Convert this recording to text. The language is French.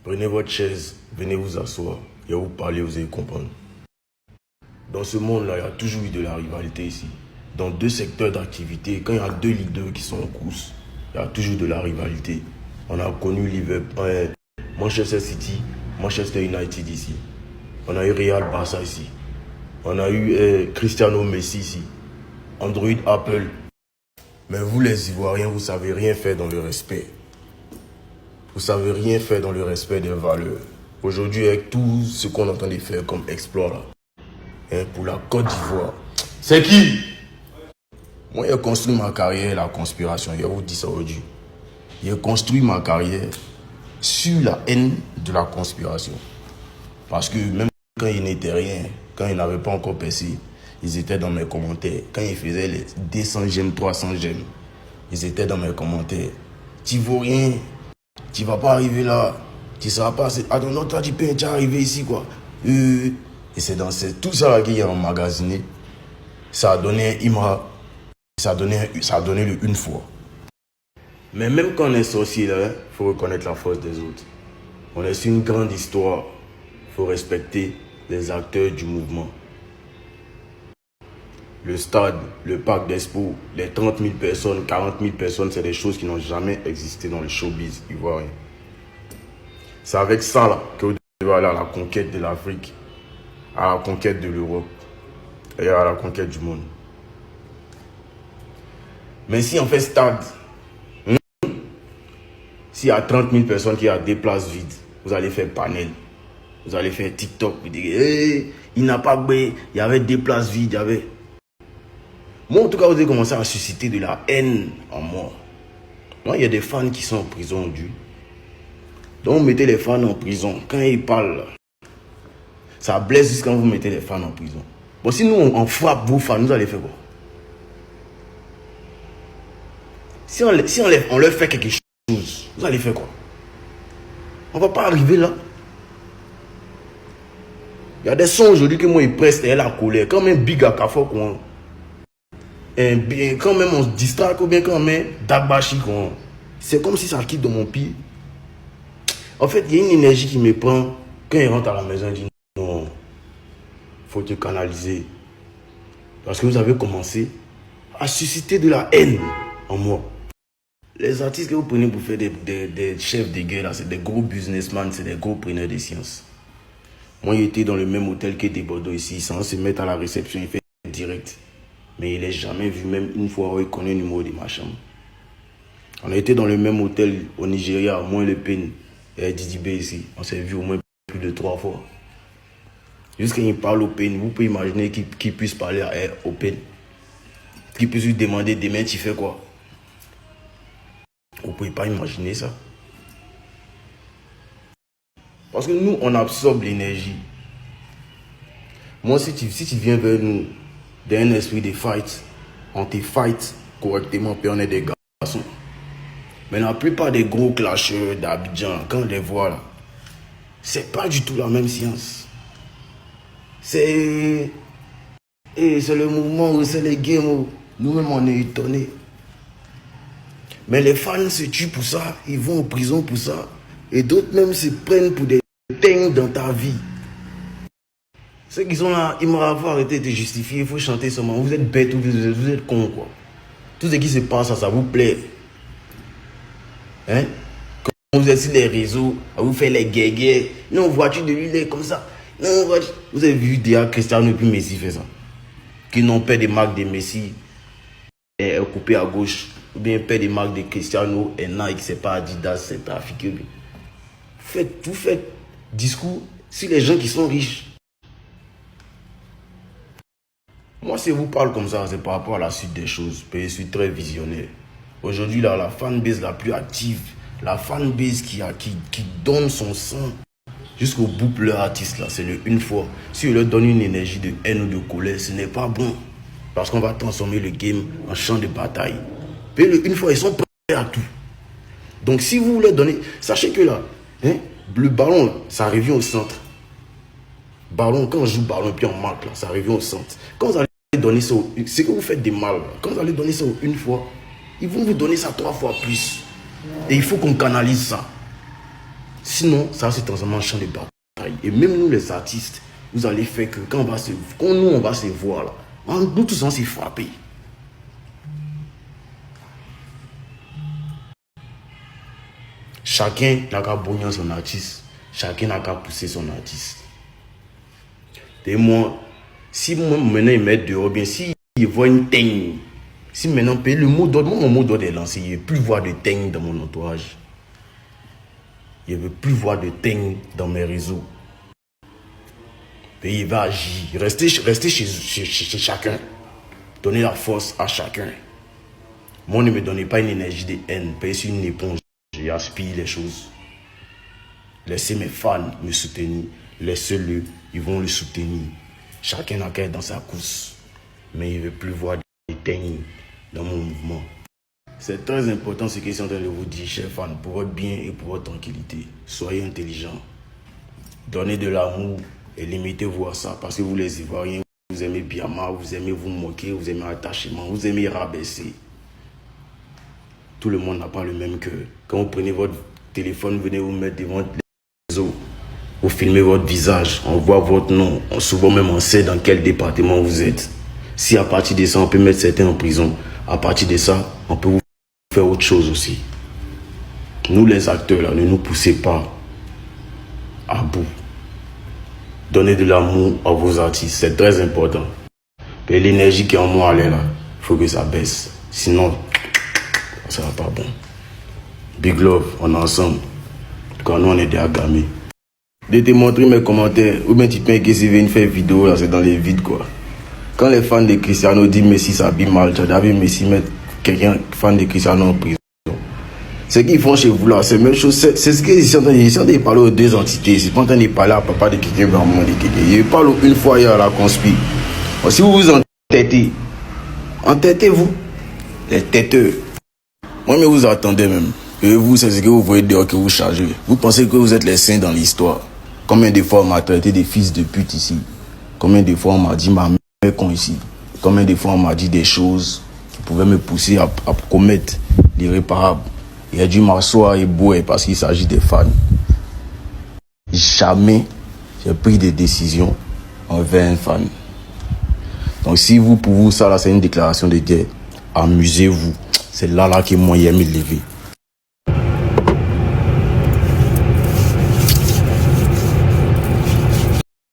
Prenez votre chaise, venez vous asseoir. Et vous parler, vous allez comprendre. Dans ce monde-là, il y a toujours eu de la rivalité ici. Dans deux secteurs d'activité, quand il y a deux leaders qui sont en course, il y a toujours de la rivalité. On a connu Liverpool, Manchester City, Manchester United ici. On a eu Real Barça ici. On a eu Cristiano Messi ici. Android Apple. Mais vous les Ivoiriens, vous ne savez rien faire dans le respect. Vous ne savez rien faire dans le respect des valeurs. Aujourd'hui, avec tout ce qu'on est en train de faire comme exploit là, hein, pour la Côte d'Ivoire. C'est qui? Moi, j'ai construit ma carrière la conspiration. Je vous dis ça aujourd'hui. J'ai construit ma carrière sur la haine de la conspiration. Parce que même quand ils n'étaient rien, quand ils n'avaient pas encore percé, ils étaient dans mes commentaires. Quand ils faisaient les 200 j'aime, 300 j'aime, ils étaient dans mes commentaires. Tu vaux rien, tu vas pas arriver là, tu ne seras pas... Ah non, toi tu peux déjà arriver ici quoi. Et c'est dans tout ça là qu'il a emmagasiné. Ça a donné un Imra, ça a donné le une fois. Mais même quand on est sorcier là, il faut reconnaître la force des autres. On est sur une grande histoire. Il faut respecter les acteurs du mouvement. Le stade, le parc d'Expo, les 30 000 personnes, 40 000 personnes, c'est des choses qui n'ont jamais existé dans le showbiz ivoirien. C'est avec ça là que vous devez aller à la conquête de l'Afrique, à la conquête de l'Europe et à la conquête du monde. Mais si on fait stade, s'il y a 30 000 personnes qui ont des places vides, vous allez faire panel, vous allez faire TikTok, vous direz, hey, il n'a pas bé, il y avait des places vides, il y avait... Moi, en tout cas, vous avez commencé à susciter de la haine en moi. Moi, il y a des fans qui sont en prison aujourd'hui. Donc, mettez les fans en prison. Quand ils parlent, ça blesse juste quand vous mettez les fans en prison. Bon, si nous, on frappe vos fans, vous allez faire quoi? Si on leur fait quelque chose, vous allez faire quoi? On ne va pas arriver là. Il y a des sons aujourd'hui que moi, ils pressent et la colère. Quand même, Big à Kafo, quoi. Quand même on se distrait ou bien quand même Dagbashi, c'est comme si ça quitte de mon pied. En fait, il y a une énergie qui me prend quand il rentre à la maison. Il dit non, faut te canaliser parce que vous avez commencé à susciter de la haine en moi. Les artistes que vous prenez pour faire des chefs de guerre, c'est des gros businessmen, c'est des gros preneurs de sciences. Moi, j'étais dans le même hôtel que des Bordeaux ici, sans se mettre à la réception, il fait direct. Mais il n'est jamais vu, même une fois où il connaît le numéro de ma chambre. On a été dans le même hôtel au Nigeria, moi le PEN et Didi B ici. On s'est vu au moins plus de 3 fois. Jusqu'à il parle au PEN, vous pouvez imaginer qu'il puisse parler au PEN. Qu'il puisse lui demander demain tu fais quoi. Vous ne pouvez pas imaginer ça. Parce que nous, on absorbe l'énergie. Moi, si tu viens vers nous, d'un esprit de fight, on te fight correctement, puis on est des garçons. Mais la plupart des gros clasheurs d'Abidjan, quand on les voit là, c'est pas du tout la même science. C'est le mouvement, c'est les games, nous-mêmes on est étonnés. Mais les fans se tuent pour ça, ils vont en prison pour ça. Et d'autres même se prennent pour des teignes dans ta vie. Ceux qui sont là, ils m'ont arrêté de justifier, il faut chanter seulement. Vous êtes bêtes ou vous êtes cons, quoi. Tout ce qui se passe, ça vous plaît. Hein? Quand vous êtes sur les réseaux, vous faites les guégués. Non, voiture de l'huile comme ça. Non, voiture. Vous avez vu déjà Cristiano et puis Messi fait ça. Qui n'ont pas des marques de Messi et coupé à gauche. Ou bien pas des marques de Cristiano et Nike, c'est pas Adidas, c'est pas Afrique. Vous faites discours sur les gens qui sont riches. Moi, si je vous parle comme ça, c'est par rapport à la suite des choses. Je suis très visionnaire. Aujourd'hui, là, la fanbase la plus active, la fanbase qui donne son sang jusqu'au bout pour leur artiste, là, c'est le une fois. Si on leur donne une énergie de haine ou de colère, ce n'est pas bon. Parce qu'on va transformer le game en champ de bataille. Puis le une fois, ils sont prêts à tout. Donc, si vous leur donnez... Sachez que là, hein, le ballon, là, ça revient au centre. Ballon, quand on joue ballon et puis on marque, là, ça revient au centre. Quand vous allez donner ça, c'est que vous faites des mal. Quand vous allez donner ça une fois, ils vont vous donner ça 3 fois plus. Et il faut qu'on canalise ça. Sinon, ça se transforme en champ de bataille. Et même nous, les artistes, vous allez faire que quand on va se voir là, nous tous on s'est frappés. Chacun n'a qu'à bouillir son artiste. Chacun n'a qu'à pousser son artiste. Et moi, si moi maintenant ils mettent dehors, bien si ils voient une teigne, si maintenant le mot d'ordre, mon mot d'ordre est lancé, il ne veut plus voir de teigne dans mon entourage. Il ne veut plus voir de teigne dans mes réseaux. Et il va agir. Rester chez chacun. Donner la force à chacun. Moi, ne me donnez pas une énergie de haine. Payer une éponge. J'aspire les choses. Laissez mes fans me soutenir. Laissez-le. Ils vont le soutenir. Chacun n'a qu'à être dans sa course. Mais il ne veut plus voir des teignes dans mon mouvement. C'est très important ce que je suis en train de vous dire, chers fans, pour votre bien et pour votre tranquillité. Soyez intelligents. Donnez de l'amour et limitez-vous à ça. Parce que vous les Ivoiriens, vous aimez Biama, vous aimez vous moquer, vous aimez attachement, vous aimez rabaisser. Tout le monde n'a pas le même cœur. Quand vous prenez votre téléphone, venez vous mettre devant les réseaux. Vous filmez votre visage, on voit votre nom. Souvent même on sait dans quel département vous êtes. Si à partir de ça, on peut mettre certains en prison, à partir de ça, on peut vous faire autre chose aussi. Nous les acteurs là, ne nous poussez pas à bout. Donnez de l'amour à vos artistes, c'est très important. Et l'énergie qui est en moi, elle est là. Il faut que ça baisse. Sinon, ça va pas bon. Big love, on est ensemble. Quand nous, on est des agamés. De te montrer mes commentaires, ou bien tu peux que si une faire vidéo, là, c'est dans les vides, quoi. Quand les fans de Cristiano disent Messi s'habille mal, tu as vu Messi mettre quelqu'un fan de Cristiano en prison. Ce qu'ils font chez vous là, c'est la même chose. C'est ce qu'ils sont en train de parler aux deux entités. C'est pas en train de parler à papa de quelqu'un, à maman de quelqu'un. Ils parlent une fois hier à la conspi. Si vous vous entêtez, entêtez-vous, les têteux. Moi, mais vous attendez même. Et vous, c'est ce que vous voyez dehors que vous chargez. Vous pensez que vous êtes les saints dans l'histoire. Combien de fois on m'a traité des fils de pute ici? Combien de fois on m'a dit ma mère con ici? Combien de fois on m'a dit des choses qui pouvaient me pousser à commettre l'irréparable? Il a dû m'asseoir et boire parce qu'il s'agit des fans. Jamais j'ai pris des décisions envers un fan. Donc si vous, pour vous, ça là, c'est une déclaration de guerre, amusez-vous. C'est là que moi, j'aime me lever.